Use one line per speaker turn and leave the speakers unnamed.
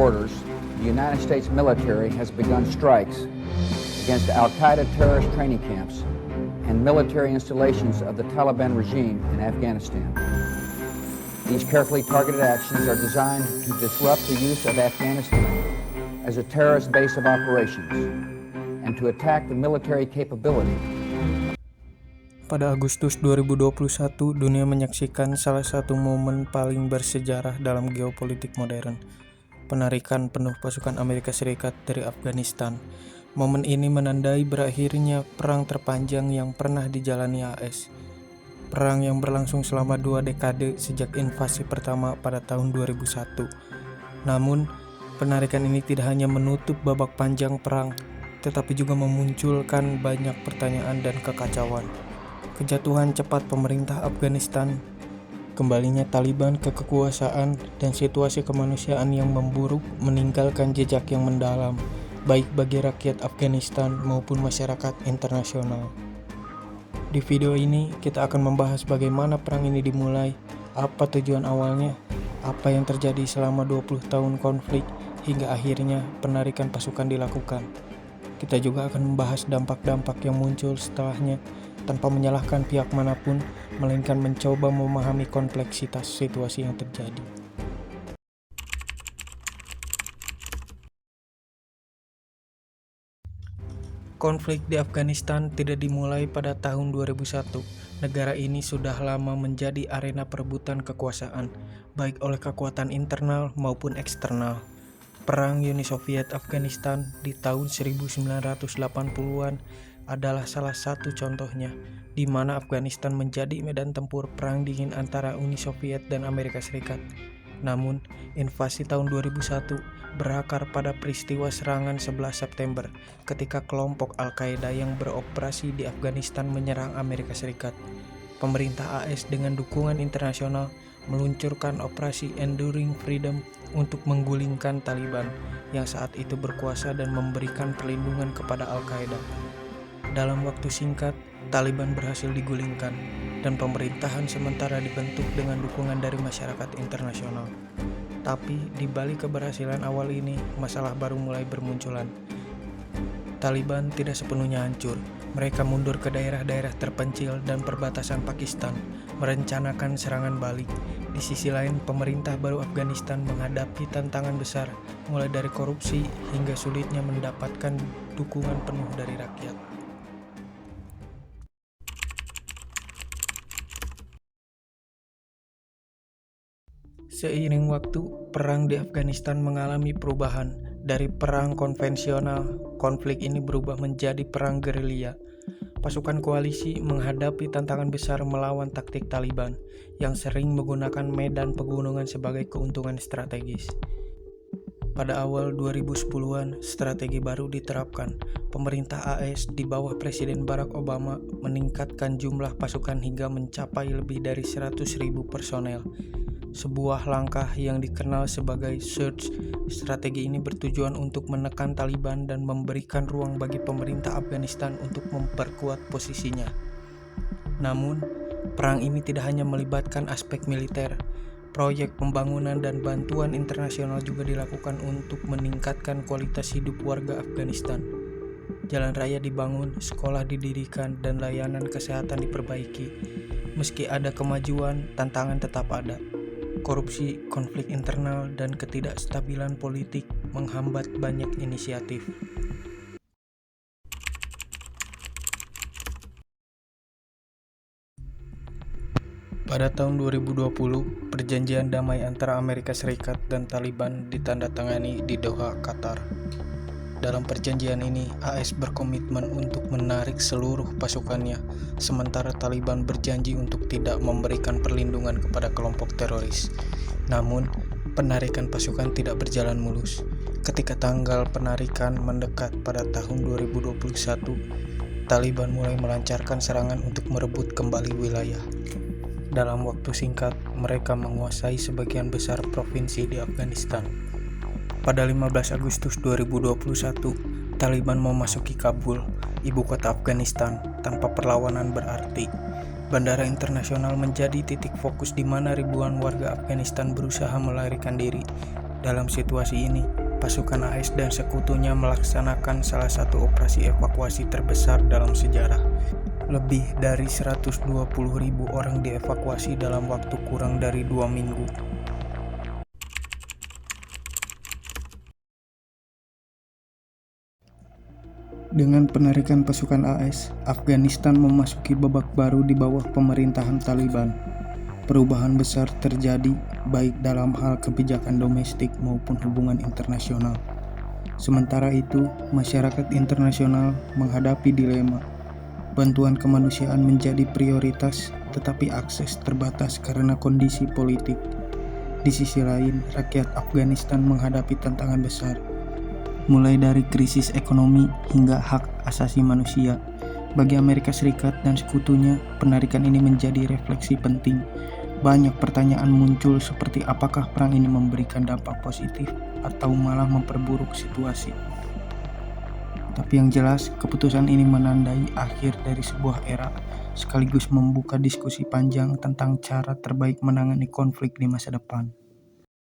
orders, the United States military has begun strikes against Al-Qaeda terrorist training camps and military installations of the Taliban regime in Afghanistan. These carefully targeted actions are designed to disrupt the use of Afghanistan as a terrorist base of operations and to attack the military capability.
Pada Agustus 2021, dunia menyaksikan salah satu momen paling bersejarah dalam geopolitik modern, penarikan penuh pasukan Amerika Serikat dari Afghanistan. Momen ini menandai berakhirnya perang terpanjang yang pernah dijalani AS. Perang yang berlangsung selama 2 dekade sejak invasi pertama pada tahun 2001. Namun, penarikan ini tidak hanya menutup babak panjang perang, tetapi juga memunculkan banyak pertanyaan dan kekacauan. Kejatuhan cepat pemerintah Afghanistan, kembalinya Taliban ke kekuasaan, dan situasi kemanusiaan yang memburuk meninggalkan jejak yang mendalam, baik bagi rakyat Afghanistan maupun masyarakat internasional. Di video ini, kita akan membahas bagaimana perang ini dimulai, apa tujuan awalnya, apa yang terjadi selama 20 tahun konflik, hingga akhirnya penarikan pasukan dilakukan. Kita juga akan membahas dampak-dampak yang muncul setelahnya, tanpa menyalahkan pihak manapun, melainkan mencoba memahami kompleksitas situasi yang terjadi. Konflik di Afghanistan tidak dimulai pada tahun 2001. Negara ini sudah lama menjadi arena perebutan kekuasaan, baik oleh kekuatan internal maupun eksternal. Perang Uni Soviet Afghanistan di tahun 1980-an adalah salah satu contohnya, di mana Afghanistan menjadi medan tempur perang dingin antara Uni Soviet dan Amerika Serikat. Namun, invasi tahun 2001 berakar pada peristiwa serangan 11 September ketika kelompok Al-Qaeda yang beroperasi di Afghanistan menyerang Amerika Serikat. Pemerintah AS dengan dukungan internasional meluncurkan operasi Enduring Freedom untuk menggulingkan Taliban yang saat itu berkuasa dan memberikan perlindungan kepada Al-Qaeda. Dalam waktu singkat, Taliban berhasil digulingkan dan pemerintahan sementara dibentuk dengan dukungan dari masyarakat internasional. Tapi di balik keberhasilan awal ini, masalah baru mulai bermunculan. Taliban tidak sepenuhnya hancur. Mereka mundur ke daerah-daerah terpencil dan perbatasan Pakistan, merencanakan serangan balik. Di sisi lain, pemerintah baru Afghanistan menghadapi tantangan besar, mulai dari korupsi hingga sulitnya mendapatkan dukungan penuh dari rakyat. Seiring waktu, perang di Afghanistan mengalami perubahan. Dari perang konvensional, konflik ini berubah menjadi perang gerilya. Pasukan koalisi menghadapi tantangan besar melawan taktik Taliban, yang sering menggunakan medan pegunungan sebagai keuntungan strategis. Pada awal 2010-an, strategi baru diterapkan. Pemerintah AS di bawah Presiden Barack Obama meningkatkan jumlah pasukan hingga mencapai lebih dari 100.000 personel. Sebuah langkah yang dikenal sebagai Surge. Strategi ini bertujuan untuk menekan Taliban dan memberikan ruang bagi pemerintah Afghanistan untuk memperkuat posisinya. Namun, perang ini tidak hanya melibatkan aspek militer. Proyek pembangunan dan bantuan internasional juga dilakukan untuk meningkatkan kualitas hidup warga Afghanistan. Jalan raya dibangun, sekolah didirikan, dan layanan kesehatan diperbaiki. Meski ada kemajuan, tantangan tetap ada. Korupsi, konflik internal, dan ketidakstabilan politik menghambat banyak inisiatif. Pada tahun 2020, perjanjian damai antara Amerika Serikat dan Taliban ditandatangani di Doha, Qatar. Dalam perjanjian ini, AS berkomitmen untuk menarik seluruh pasukannya, sementara Taliban berjanji untuk tidak memberikan perlindungan kepada kelompok teroris. Namun, penarikan pasukan tidak berjalan mulus. Ketika tanggal penarikan mendekat pada tahun 2021, Taliban mulai melancarkan serangan untuk merebut kembali wilayah. Dalam waktu singkat, mereka menguasai sebagian besar provinsi di Afghanistan. Pada 15 Agustus 2021, Taliban memasuki Kabul, ibu kota Afghanistan, tanpa perlawanan berarti. Bandara internasional menjadi titik fokus di mana ribuan warga Afghanistan berusaha melarikan diri. Dalam situasi ini, pasukan AS dan sekutunya melaksanakan salah satu operasi evakuasi terbesar dalam sejarah. Lebih dari 120.000 orang dievakuasi dalam waktu kurang dari 2 minggu. Dengan penarikan pasukan AS, Afghanistan memasuki babak baru di bawah pemerintahan Taliban. Perubahan besar terjadi baik dalam hal kebijakan domestik maupun hubungan internasional. Sementara itu, masyarakat internasional menghadapi dilema. Bantuan kemanusiaan menjadi prioritas, tetapi akses terbatas karena kondisi politik. Di sisi lain, rakyat Afghanistan menghadapi tantangan besar, mulai dari krisis ekonomi hingga hak asasi manusia. Bagi Amerika Serikat dan sekutunya, penarikan ini menjadi refleksi penting. Banyak pertanyaan muncul seperti apakah perang ini memberikan dampak positif atau malah memperburuk situasi. Tapi yang jelas, keputusan ini menandai akhir dari sebuah era, sekaligus membuka diskusi panjang tentang cara terbaik menangani konflik di masa depan.